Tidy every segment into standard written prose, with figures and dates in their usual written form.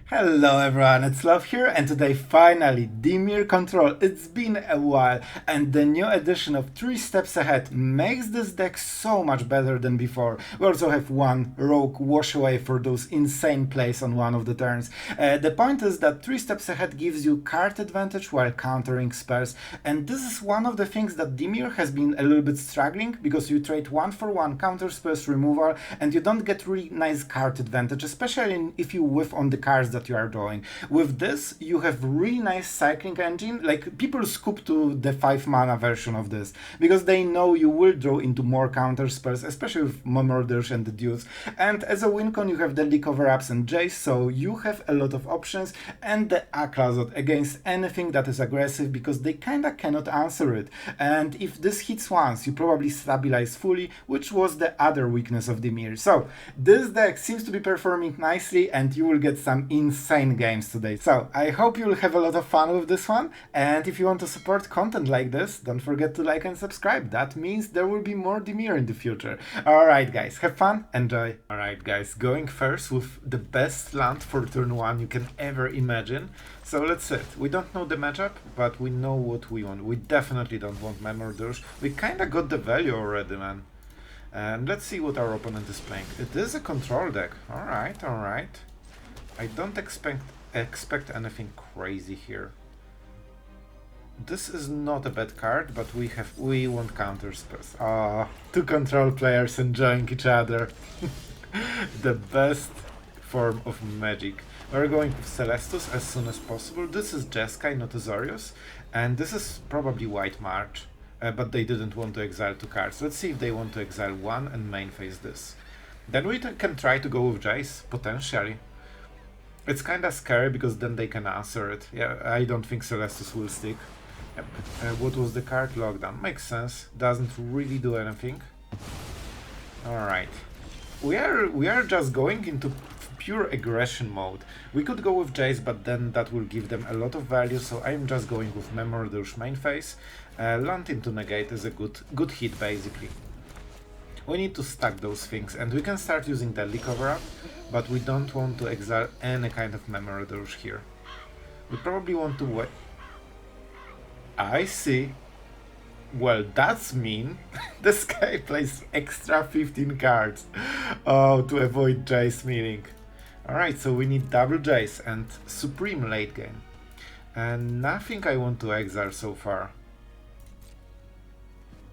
Hello everyone, it's Sloth here, and today finally Dimir Control. It's been a while, and the new edition of 3 Steps Ahead makes this deck so much better than before. We also have one rogue wash away for those insane plays on one of the turns. The point is that 3 Steps Ahead gives you card advantage while countering spells, and this is one of the things that Dimir has been a little bit struggling, because you trade 1-for-1 counter spells removal and you don't get really nice card advantage, especially if you whiff on the cards that you are drawing. With this, you have really nice cycling engine. Like, people scoop to the 5 mana version of this because they know you will draw into more counter spells, especially with Memory Deluge and Deduce. And as a win con, you have Deadly Cover-Ups and Jace, so you have a lot of options, and the Aclazotz against anything that is aggressive, because they kinda cannot answer it. And if this hits once, you probably stabilize fully, which was the other weakness of Dimir. So this deck seems to be performing nicely, and you will get some insane games today. So I hope you'll have a lot of fun with this one, and if you want to support content like this, don't forget to like and subscribe. That means there will be more Dimir in the future. Alright guys, have fun, enjoy. Alright guys, going first with the best land for turn 1 you can ever imagine. So let's see. We don't know the matchup, but we know what we want. We definitely don't want Memory Deluge. We kinda got the value already, man. And let's see what our opponent is playing. It is a control deck. Alright, alright. I don't expect anything crazy here. This is not a bad card, but we want counter spells. Ah, two control players enjoying each other. The best form of magic. We're going with Celestus as soon as possible. This is Jeskai, not Azorius, and this is probably White March, but they didn't want to exile 2 cards. Let's see if they want to exile 1 and main phase this. Then we can try to go with Jace, potentially. It's kinda scary because then they can answer it. Yeah, I don't think Celestus will stick. Yep. What was the card? Lockdown. Makes sense. Doesn't really do anything. Alright. We are just going into pure aggression mode. We could go with Jace, but then that will give them a lot of value, so I'm just going with Memory Deluge main phase. Land into Negate is a good hit, basically. We need to stack those things, and we can start using Deadly Cover-Up, but we don't want to exile any kind of Memory Deluge here. We probably want to wait. I see. Well, that's mean. This guy plays extra 15 cards. Oh, to avoid Jace meaning. Alright, so we need double Jace and Supreme late game. And nothing I want to exile so far.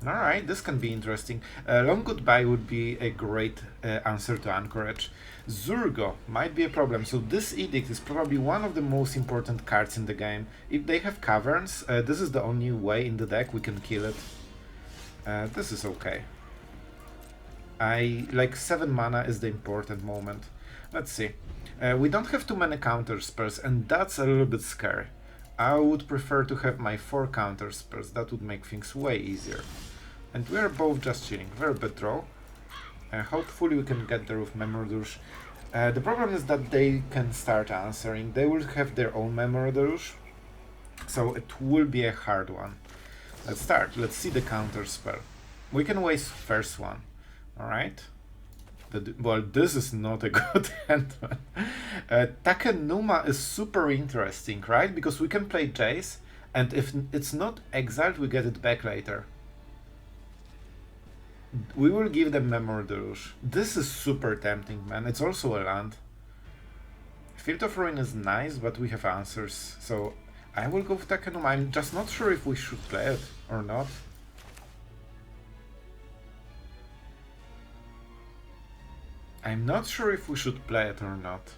Alright, this can be interesting. Long Goodbye would be a great answer to Anchorage. Zurgo might be a problem, so this Edict is probably one of the most important cards in the game. If they have Caverns, this is the only way in the deck we can kill it. This is okay. Like 7 mana is the important moment. Let's see. We don't have too many counter spells, and that's a little bit scary. I would prefer to have my 4 counter spells. That would make things way easier. And we are both just chilling. Very bad draw. Hopefully we can get there with Memory Deluge. The problem is that they can start answering. They will have their own Memory Deluge, so it will be a hard one. Let's start. Let's see the counter spell. We can waste first one. Alright. Well, this is not a good hand. Takenuma is super interesting, right? Because we can play Jace, and if it's not exiled, we get it back later. We will give them Memory Deluge. This is super tempting, man. It's also a land. Field of Ruin is nice, but we have answers. So I will go with Takenuma. I'm just not sure if we should play it or not. I'm not sure if we should play it or not.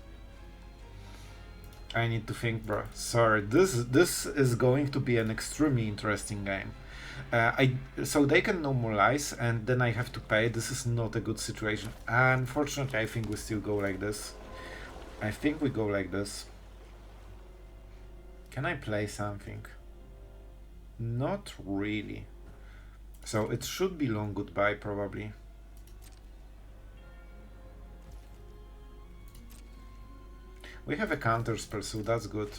I need to think, bro. Sorry, this is going to be an extremely interesting game. So they can normalize, and then I have to pay. This is not a good situation. Unfortunately, I think we still go like this. I think we go like this. Can I play something? Not really. So it should be Long Goodbye, probably. We have a counter spell, so that's good.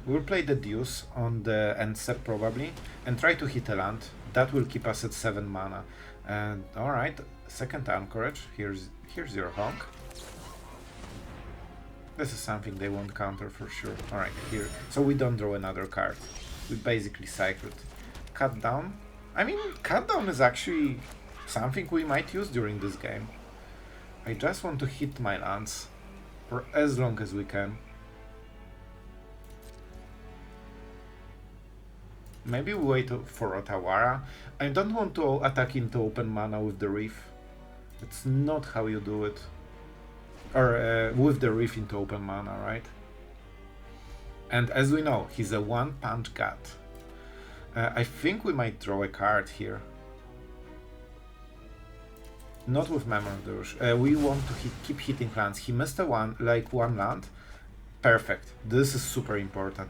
We'll play the Deduce on the end step probably, and try to hit a land. That will keep us at 7 mana. And alright, second Anchorage. Here's your honk. This is something they won't counter for sure. Alright, here. So we don't draw another card. We basically cycled. Cut down. I mean, cut down is actually something we might use during this game. I just want to hit my lands for as long as we can. Maybe we wait for Otawara. I don't want to attack into open mana with the Reef. It's not how you do it. Or with the Reef into open mana, right? And as we know, he's a one-punch god. I think we might draw a card here. Not with Memory Deluge. We want to keep hitting lands. He missed a one land. Perfect. This is super important.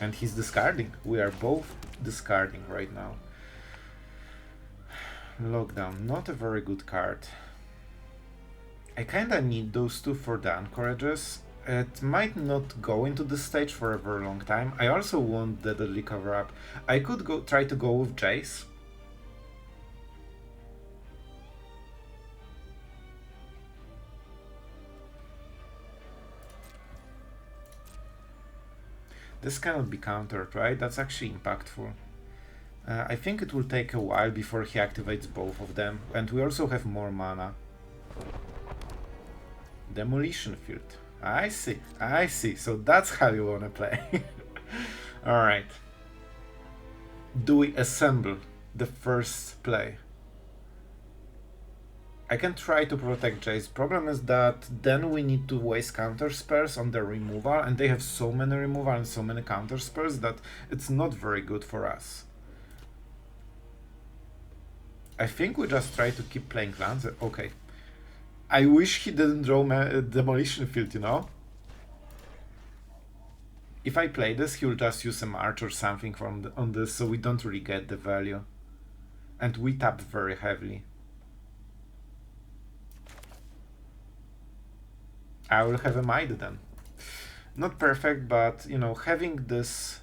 And he's discarding. We are both discarding right now. Lockdown, not a very good card. I kinda need those two for the Anchorages. It might not go into this stage for a very long time. I also want the Deadly Cover-Up. I could try to go with Jace. This cannot be countered, right? That's actually impactful. I think it will take a while before he activates both of them, and we also have more mana. Demolition Field. I see, I see. So that's how you wanna play. Alright. Do we assemble the first play? I can try to protect Jace. Problem is that then we need to waste counter spells on the removal, and they have so many removal and so many counter spells that it's not very good for us. I think we just try to keep playing lands. Okay. I wish he didn't draw Demolition Field, you know? If I play this, he will just use a March or something on this, so we don't really get the value. And we tap very heavily. I will have a Might then. Not perfect, but, you know, having this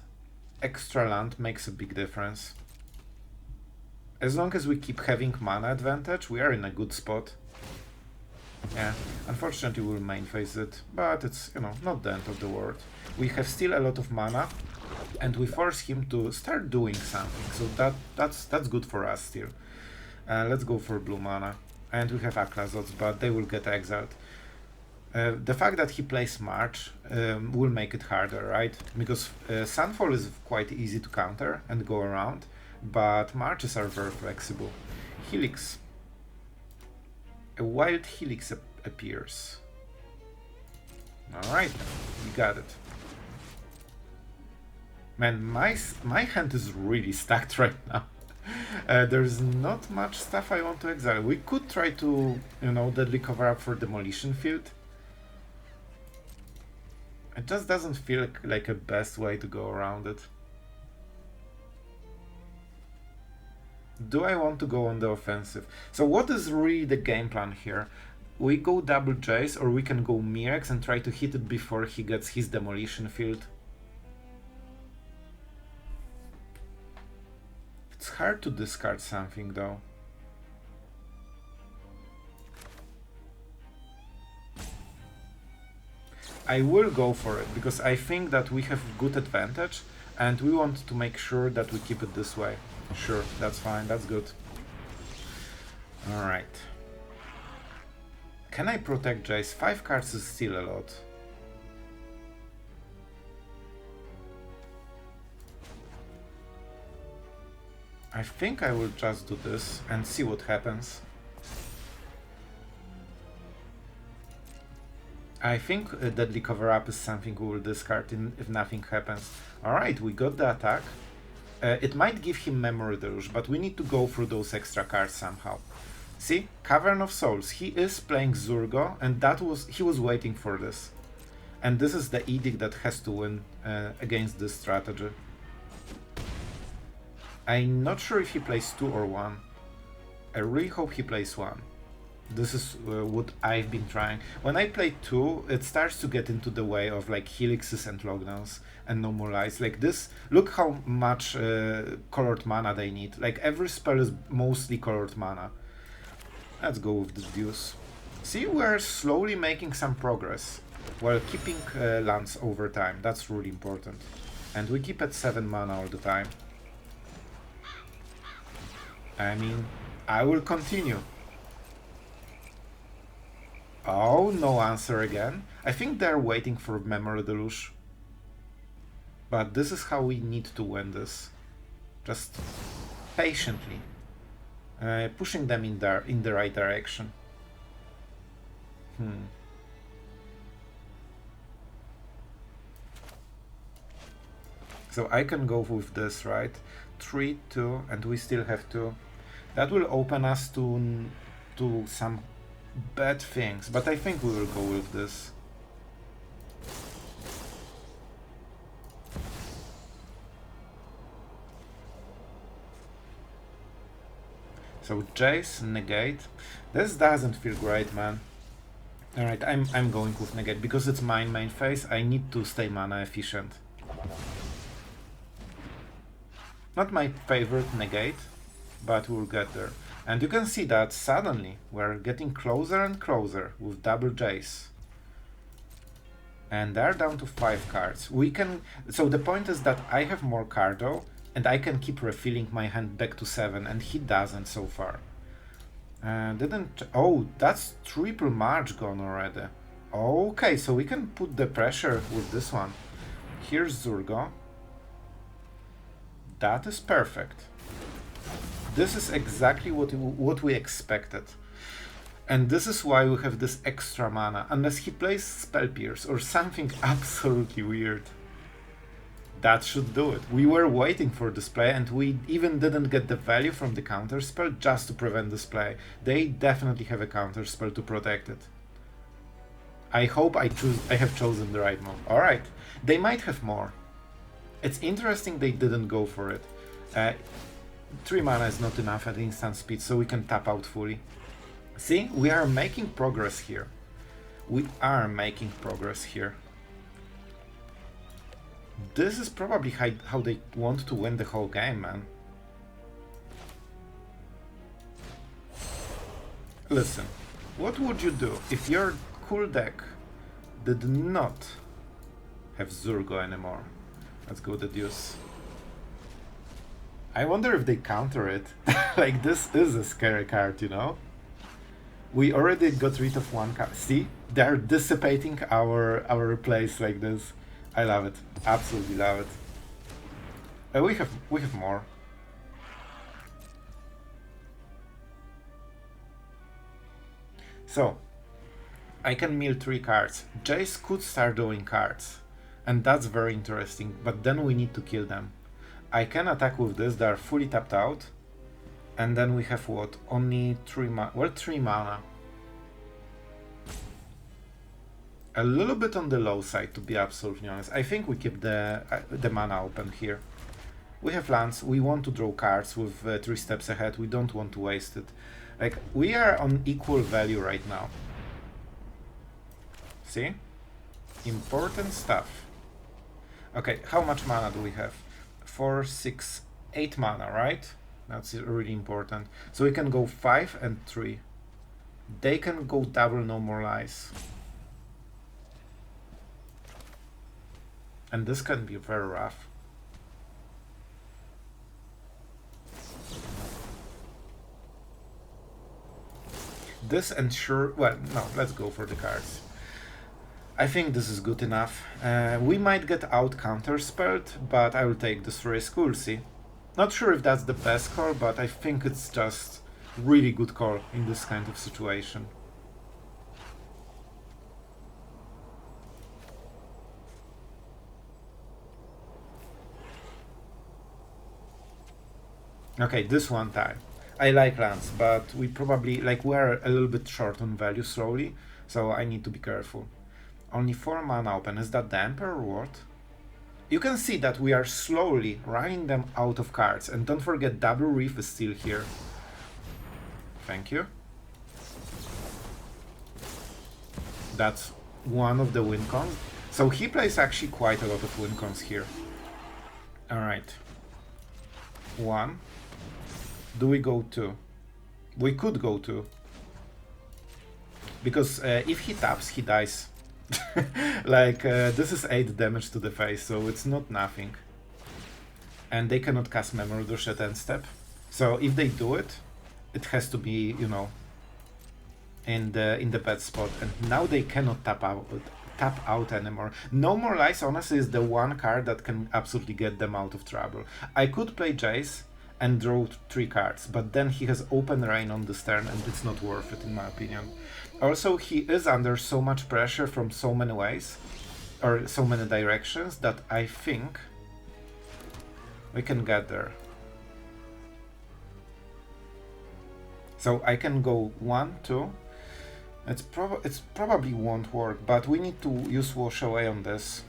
extra land makes a big difference. As long as we keep having mana advantage, we are in a good spot. Yeah, unfortunately we'll main phase it, but it's, you know, not the end of the world. We have still a lot of mana, and we force him to start doing something, so that's good for us still. Let's go for blue mana. And we have Aclazotz, but they will get exiled. The fact that he plays March will make it harder, right? Because Sunfall is quite easy to counter and go around, but Marches are very flexible. Helix. A wild Helix appears. Alright, we got it. Man, my hand is really stacked right now. There's not much stuff I want to exile. We could try to, you know, Deadly Cover-Up for Demolition Field. It just doesn't feel like a best way to go around it. Do I want to go on the offensive? So what is really the game plan here? We go double Jace, or we can go Mirrex and try to hit it before he gets his Demolition Field. It's hard to discard something though. I will go for it, because I think that we have good advantage, and we want to make sure that we keep it this way. Sure, that's fine, that's good. Alright. Can I protect Jace? 5 cards is still a lot. I think I will just do this and see what happens. I think a Deadly Cover-Up is something we will discard if nothing happens. Alright, we got the attack. It might give him Memory Deluge, but we need to go through those extra cards somehow. See? Cavern of Souls. He is playing Zurgo, and he was waiting for this. And this is the Edict that has to win against this strategy. I'm not sure if he plays 2 or 1. I really hope he plays 1. This is what I've been trying. When I play 2, it starts to get into the way of like helixes and lockdowns and no more lights. Like this, look how much colored mana they need. Like every spell is mostly colored mana. Let's go with the Deduce. See, we're slowly making some progress while keeping lands over time. That's really important. And we keep at 7 mana all the time. I mean, I will continue. Oh, no answer again. I think they're waiting for Memory Deluge. But this is how we need to win this. Just patiently. Pushing them in the right direction. So I can go with this, right? 3, 2, and we still have 2. That will open us to some bad things, but I think we will go with this. So Jace, Negate. This doesn't feel great, man. Alright, I'm going with Negate because it's my main phase. I need to stay mana efficient. Not my favorite Negate, but we'll get there. And you can see that suddenly we're getting closer and closer with double Jace. And they're down to 5 cards. We can. So the point is that I have more cardo, and I can keep refilling my hand back to 7, and he doesn't so far. Oh, that's triple March gone already. Okay, so we can put the pressure with this one. Here's Zurgo. That is perfect. This is exactly what we expected. And this is why we have this extra mana, unless he plays Spell Pierce or something absolutely weird. That should do it. We were waiting for this play, and we even didn't get the value from the counterspell just to prevent this play. They definitely have a counterspell to protect it. I hope I have chosen the right move. Alright, they might have more. It's interesting they didn't go for it. 3 mana is not enough at instant speed, so we can tap out fully. See, we are making progress here. We are making progress here. This is probably how they want to win the whole game, man. Listen, what would you do if your cool deck did not have Zurgo anymore? Let's go Deduce. I wonder if they counter it. Like, this is a scary card, you know? We already got rid of 1 card. See? They're dissipating our plays like this. I love it. Absolutely love it. We have more. So, I can mill 3 cards. Jace could start drawing cards. And that's very interesting, but then we need to kill them. I can attack with this, they are fully tapped out. And then we have what? Only 3 mana. Well, 3 mana. A little bit on the low side, to be absolutely honest. I think we keep the mana open here. We have lands, we want to draw cards with 3 steps ahead, we don't want to waste it. Like, we are on equal value right now. See? Important stuff. Okay, how much mana do we have? 4, 6, 8 mana, right? That's really important. So we can go 5 and 3. They can go double No More Lies. And this can be very rough. This ensure. Well, no, let's go for the cards. I think this is good enough. We might get out counterspelled, but I will take this risk, we'll see. Not sure if that's the best call, but I think it's just really good call in this kind of situation. Okay, this one time. I like lands, but we probably, like, we're a little bit short on value slowly, so I need to be careful. Only 4 mana open, is that the Emperor or what? You can see that we are slowly running them out of cards, and don't forget Double Reef is still here. Thank you. That's one of the win cons. So he plays actually quite a lot of win cons here. Alright. 1. Do we go 2? We could go 2. Because if he taps, he dies. Like, this is 8 damage to the face, so it's not nothing. And they cannot cast Memory Deluge at end step. So if they do it, it has to be, you know, in the bad spot. And now they cannot tap out anymore. No More Lies, honestly, is the one card that can absolutely get them out of trouble. I could play Jace and draw 3 cards, but then he has open rain on this turn and it's not worth it in my opinion. Also, he is under so much pressure from so many ways, or so many directions, that I think we can get there. So I can go 1, 2. It's probably won't work, but we need to use Wash Away on this.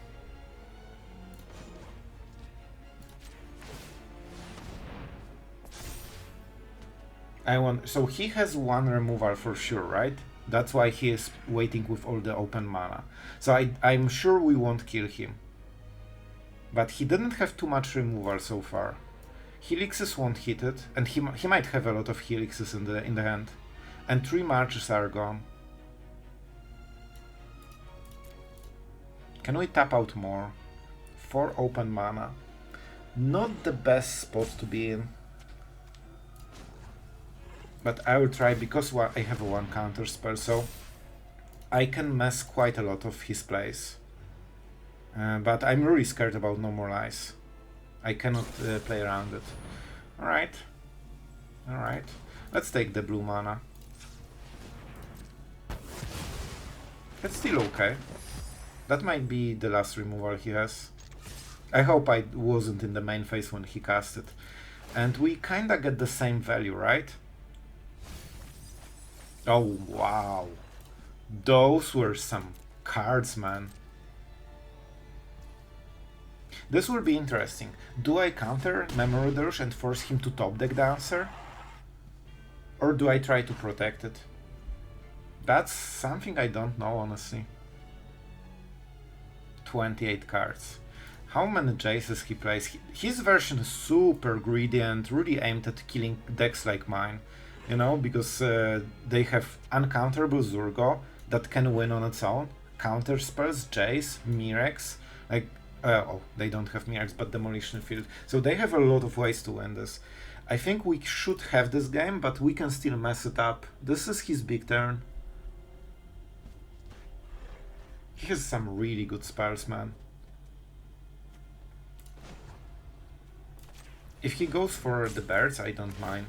So he has 1 removal for sure, right? That's why he is waiting with all the open mana. So I'm sure we won't kill him. But he didn't have too much removal so far. Helixes won't hit it, and he might have a lot of Helixes in the hand. And 3 marches are gone. Can we tap out more? 4 open mana. Not the best spot to be in. But I will try, because I have a 1 counter spell, so I can mess quite a lot of his plays. But I'm really scared about No More Lies. I cannot play around it. Alright. Alright. Let's take the blue mana. It's still okay. That might be the last removal he has. I hope I wasn't in the main phase when he cast it. And we kinda get the same value, right? Oh, wow. Those were some cards, man. This will be interesting. Do I counter Memory Deluge and force him to top deck the answer? Or do I try to protect it? That's something I don't know, honestly. 28 cards. How many Jaces he plays? His version is super greedy and really aimed at killing decks like mine. You know, because they have uncounterable Zurgo that can win on its own. Counterspells, Jace, Mirrex. Like, oh, they don't have Mirrex, but Demolition Field. So they have a lot of ways to win this. I think we should have this game, but we can still mess it up. This is his big turn. He has some really good spells, man. If he goes for the birds, I don't mind.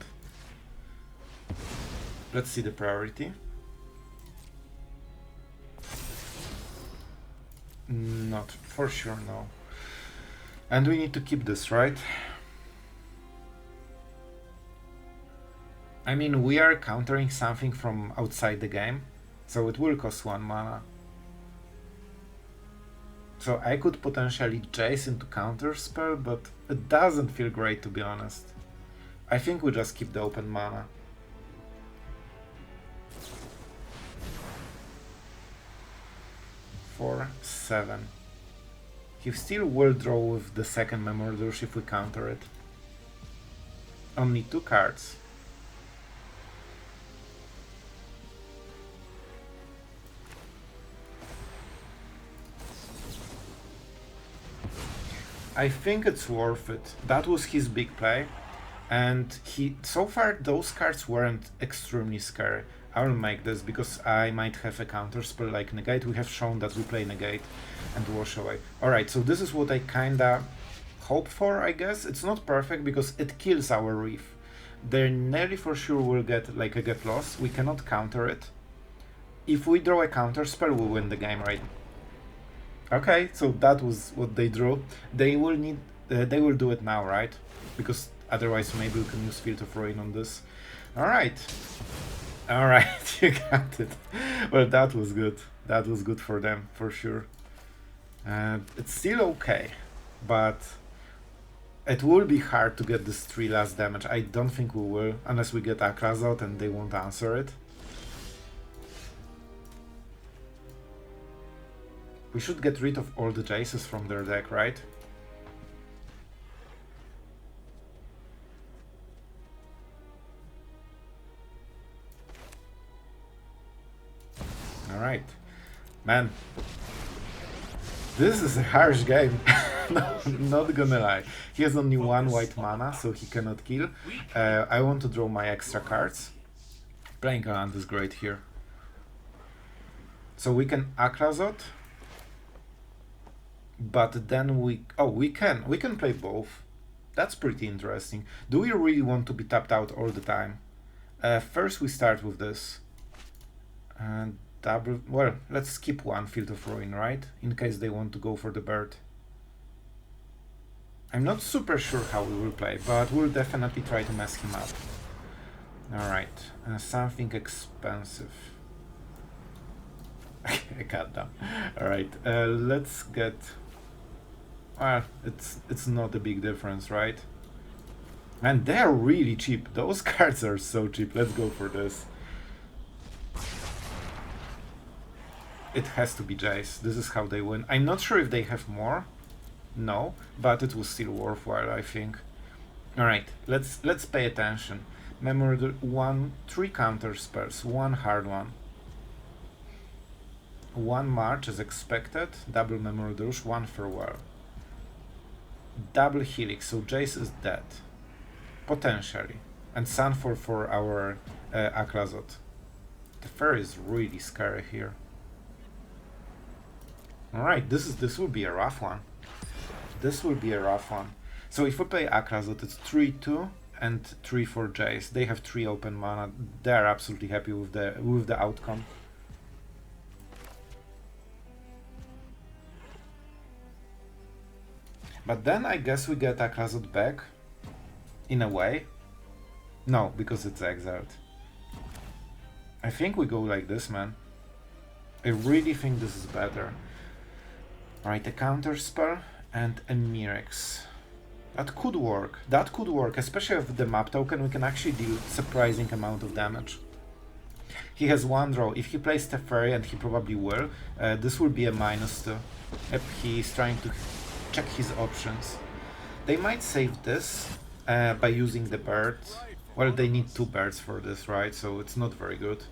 Let's see the priority. Not for sure, no. And we need to keep this, right? I mean, we are countering something from outside the game, so it will cost 1 mana. So I could potentially Jace into counterspell, but it doesn't feel great, to be honest. I think we just keep the open mana. Four, 7. He still will draw with the second Memory Deluge if we counter it. Only 2 cards. I think it's worth it. That was his big play, and so far those cards weren't extremely scary. I will make this because I might have a counterspell like Negate. We have shown that we play Negate and Wash Away. Alright, so this is what I kinda hope for, I guess. It's not perfect because it kills our Reef. They nearly for sure will get like a get lost. We cannot counter it. If we draw a counterspell, we win the game, right? Okay, so that was what they drew. They will do it now, right? Because otherwise maybe we can use Field of Ruin on this. Alright. Alright, you got it. Well, that was good. That was good for them, for sure. It's still okay, but it will be hard to get this 3 last damage. I don't think we will, unless we get Aclazotz and they won't answer it. We should get rid of all the Jaces from their deck, right? Alright. Man. This is a harsh game. No, not gonna lie. He has only one white mana, so he cannot kill. I want to draw my extra cards. Playing around is great here. So we can Aclazotz. But then we can play both. That's pretty interesting. Do we really want to be tapped out all the time? First we start with this. Double. Well, let's skip one Field of Ruin, right? In case they want to go for the bird. I'm not super sure how we will play, but we'll definitely try to mess him up. Alright, something expensive. I got them. Alright, let's get... Well, it's not a big difference, right? And they're really cheap. Those cards are so cheap. Let's go for this. It has to be Jace. This is how they win. I'm not sure if they have more. No, but it was still worthwhile, I think. Alright, let's pay attention. Memory 1, 3 counter spells, 1 hard one. 1 March as expected, double Memory Deluge, 1 Farewell. Double Helix, so Jace is dead. Potentially. And Sunfall for our Aclazotz. The Fairy is really scary here. Alright, this will be a rough one. This will be a rough one. So if we play Aclazotz, it's 3-2 and 3 for Jace. They have 3 open mana. They are absolutely happy with the outcome. But then I guess we get Aclazotz back, in a way. No, because it's exiled. I think we go like this, man. I really think this is better. Right, a counterspell and a Mirrex. That could work. That could work, especially with the map token. We can actually deal surprising amount of damage. He has 1 draw. If he plays Teferi, and he probably will, this will be a -2. Yep, he's trying to check his options. They might save this by using the bird. Well, they need 2 birds for this, right? So it's not very good.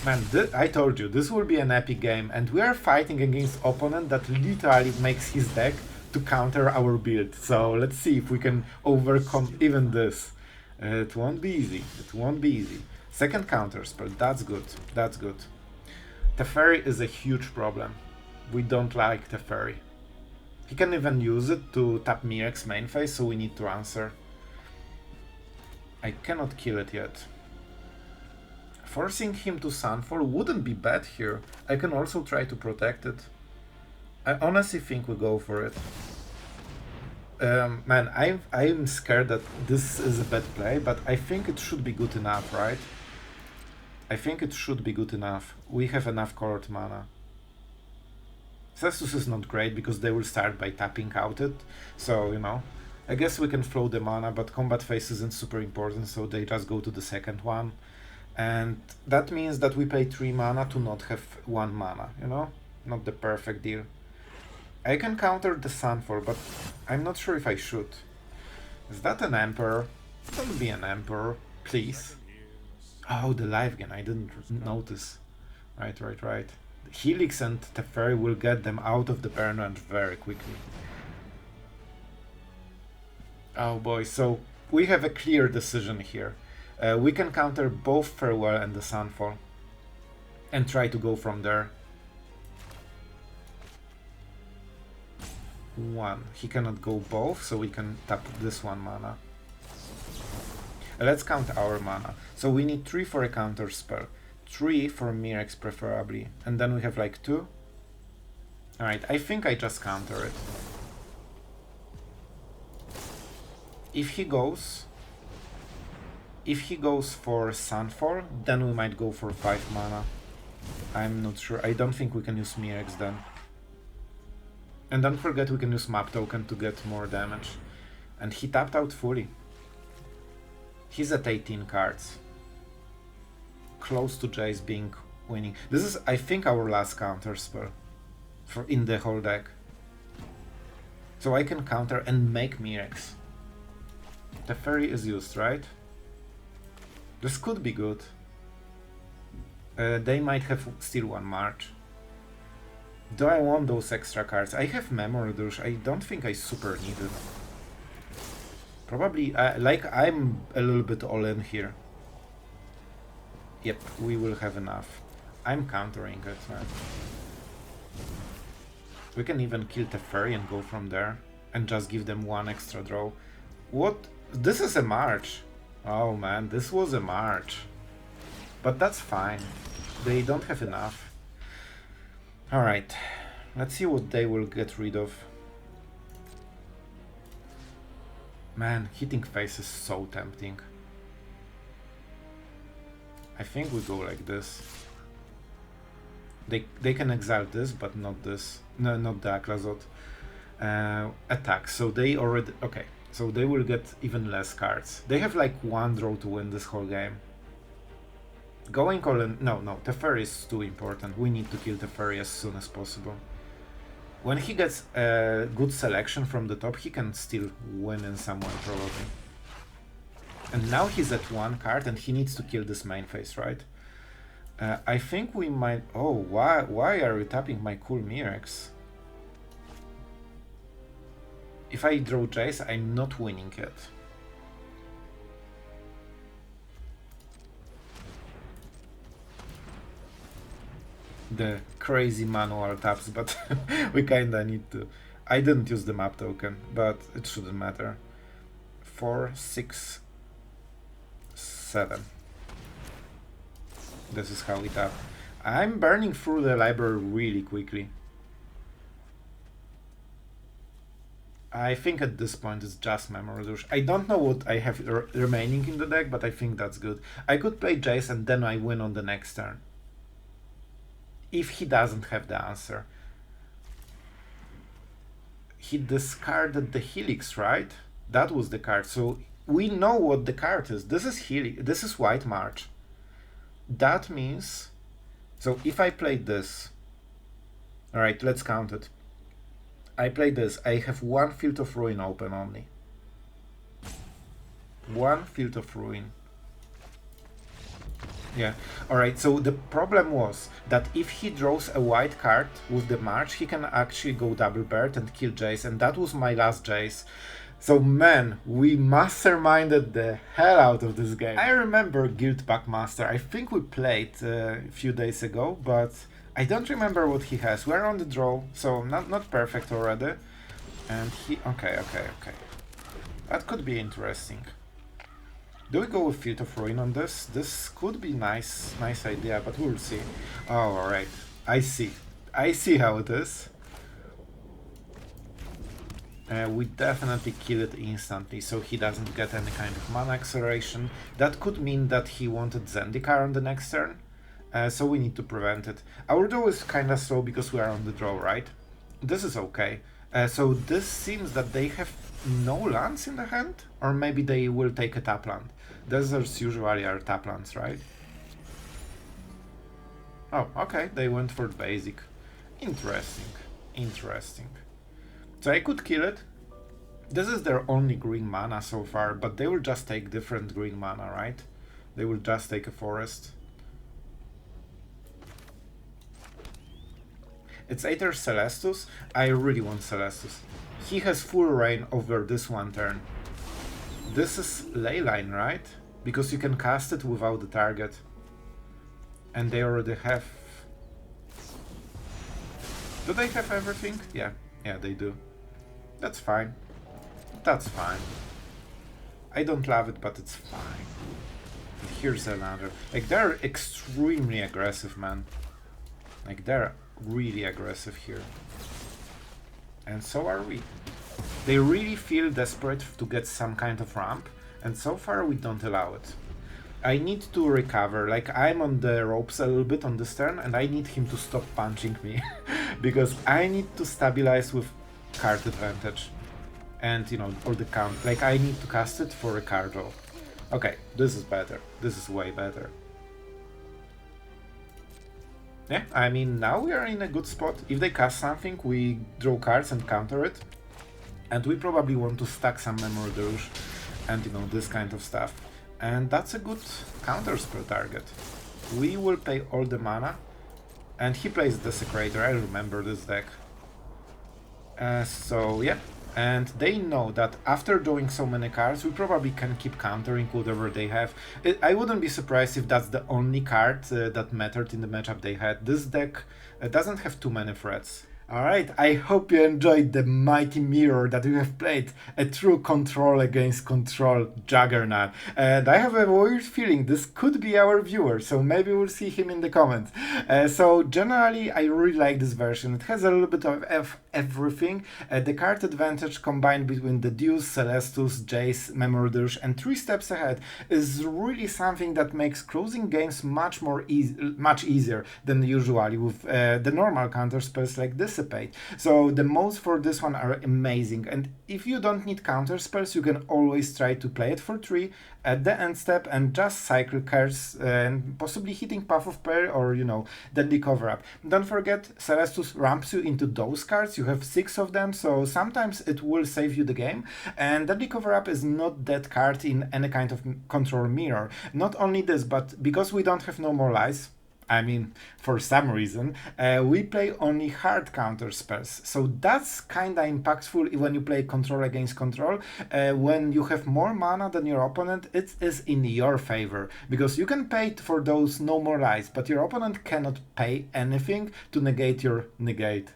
Man, I told you, this will be an epic game, and we are fighting against opponent that literally makes his deck to counter our build. So let's see if we can overcome even this. It won't be easy. It won't be easy. Second counter spell, that's good. That's good. Teferi is a huge problem. We don't like Teferi. He can even use it to tap Mirrex main phase, so we need to answer. I cannot kill it yet. Forcing him to Sunfall wouldn't be bad here. I can also try to protect it. I honestly think we go for it. Man, I'm scared that this is a bad play, but I think it should be good enough, right? I think it should be good enough. We have enough colored mana. Celestus is not great because they will start by tapping out it, so, you know. I guess we can flow the mana, but combat phase isn't super important, so they just go to the second one. And that means that we pay 3 mana to not have 1 mana, you know? Not the perfect deal. I can counter the Sunfall, but I'm not sure if I should. Is that an Emperor? Don't be an Emperor, please. Oh, the live gain, I didn't notice. Right. Helix and Teferi will get them out of the burn range very quickly. Oh boy, so we have a clear decision here. We can counter both Farewell and the Sunfall and try to go from there. 1. He cannot go both, so we can tap this 1 mana. Let's count our mana. So we need 3 for a counter spell, 3 for Mirrex preferably, and then we have like 2. Alright, I think I just counter it. If he goes for Sunfall, then we might go for 5 mana. I'm not sure. I don't think we can use Mirrex then. And don't forget we can use map token to get more damage. And he tapped out fully. He's at 18 cards. Close to Jace being winning. This is, I think, our last counter spell for in the whole deck. So I can counter and make Mirrex. Teferi is used, right? This could be good. They might have still one March. Do I want those extra cards? I have Memory Deluge. I don't think I super need it. Probably, like, I'm a little bit all in here. Yep, we will have enough. I'm countering it, man. We can even kill Teferi and go from there. And just give them one extra draw. What? This is a March. Oh man, this was a March. But that's fine. They don't have enough. Alright. Let's see what they will get rid of. Man, hitting face is so tempting. I think we go like this. They can exile this, but not this. No, not the Aclazotz. Attack. So they already... Okay. So they will get even less cards. They have like one draw to win this whole game. Going all in... No, Teferi is too important. We need to kill Teferi as soon as possible. When he gets a good selection from the top, he can still win in some way, probably. And now he's at one card and he needs to kill this main phase, right? I think we might... Oh, why are you tapping my cool Mirrex? If I draw Jace, I'm not winning it. The crazy manual taps, but we kinda need to. I didn't use the map token, but it shouldn't matter. 4, 6, 7. This is how we tap. I'm burning through the library really quickly. I think at this point it's just Memory Deluge. I don't know what I have remaining in the deck, but I think that's good. I could play Jace and then I win on the next turn. If he doesn't have the answer. He discarded the Helix, right? That was the card. So we know what the card is. This is Helix. This is White March. That means... So if I play this... Alright, let's count it. I play this. I have one Field of Ruin open only. One Field of Ruin. Yeah, alright, so the problem was that if he draws a white card with the March, he can actually go double bird and kill Jace, and that was my last Jace. So man, we masterminded the hell out of this game. I remember Guild Packmaster. I think we played a few days ago, but I don't remember what he has. We're on the draw, so not perfect already. And he... Okay. That could be interesting. Do we go with Field of Ruin on this? This could be nice idea, but we'll see. Oh, alright. I see how it is. We definitely kill it instantly, so he doesn't get any kind of mana acceleration. That could mean that he wanted Zendikar on the next turn, so we need to prevent it. Our draw is kinda slow because we are on the draw, right? This is okay. So this seems that they have no lands in the hand, or maybe they will take a tap land. Deserts usually are tap lands, right? Oh, okay, they went for basic. Interesting. So I could kill it. This is their only green mana so far, but they will just take different green mana, right? They will just take a forest. It's either Celestus. I really want Celestus. He has full reign over this one turn. This is Leyline, right? Because you can cast it without the target. And they already have... Do they have everything? Yeah, they do. That's fine. I don't love it, but it's fine. Here's another. Like, they're extremely aggressive, man. Like, they're really aggressive here. And so are we. They really feel desperate to get some kind of ramp, and so far we don't allow it. I need to recover, like I'm on the ropes a little bit on this turn, and I need him to stop punching me, because I need to stabilize with card advantage. And, you know, or the count, like I need to cast it for a card draw. Okay, this is better, this is way better. Yeah, I mean, now we are in a good spot. If they cast something, we draw cards and counter it. And we probably want to stack some Memory Deluge and, you know, this kind of stuff. And that's a good counterspell target. we will pay all the mana, and he plays Desecrator. I remember this deck. So yeah, and they know that after drawing so many cards, we probably can keep countering whatever they have. I wouldn't be surprised if that's the only card that mattered in the matchup they had. This deck doesn't have too many threats. Alright, I hope you enjoyed the mighty mirror that we have played, a true control against control juggernaut. And I have a weird feeling this could be our viewer, so maybe we'll see him in the comments. So generally, I really like this version. It has a little bit of everything. The card advantage combined between Deduce, Celestus, Jace, Memory Deluge, and 3 steps ahead is really something that makes closing games much easier than usually with the normal counterspells like this. So the modes for this one are amazing, and if you don't need counterspells, you can always try to play it for 3 at the end step and just cycle cards and possibly hitting Path of Peril or, you know, Deadly Cover-Up. Don't forget, Celestus ramps you into those cards. You have 6 of them, so sometimes it will save you the game, and Deadly Cover-Up is not that card in any kind of control mirror. Not only this, but because we don't have no more lies, I mean, for some reason, we play only hard counter spells. So that's kinda impactful when you play control against control. When you have more mana than your opponent, it is in your favor. Because you can pay for those no more lies, but your opponent cannot pay anything to negate your negate.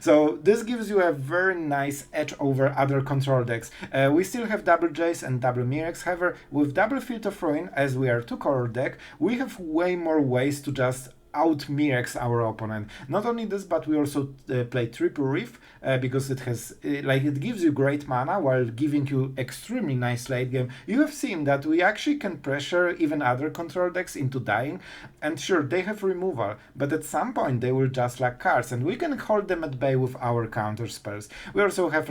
So this gives you a very nice edge over other control decks. We still have double Jace and double Mirrex. However, with double Field of Ruin, as we are 2-color deck, we have way more ways to just out-Mirrex our opponent. Not only this, but we also play Triple Reef because it has it gives you great mana while giving you extremely nice late game. You have seen that we actually can pressure even other control decks into dying, and sure, they have removal, but at some point they will just lack cards, and we can hold them at bay with our counter spells. We also have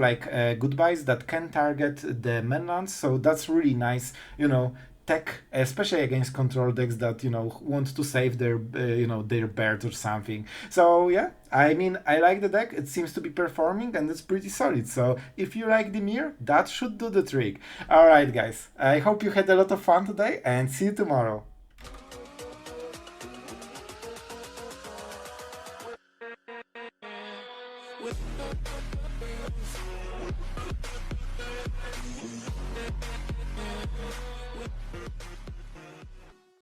goodbyes that can target the mainlands, so that's really nice, you know, tech, especially against control decks that, you know, want to save their their bird or something. So yeah, I mean, I like the deck. It seems to be performing and it's pretty solid. So if you like Dimir, that should do the trick. All right, guys, I hope you had a lot of fun today, and see you tomorrow.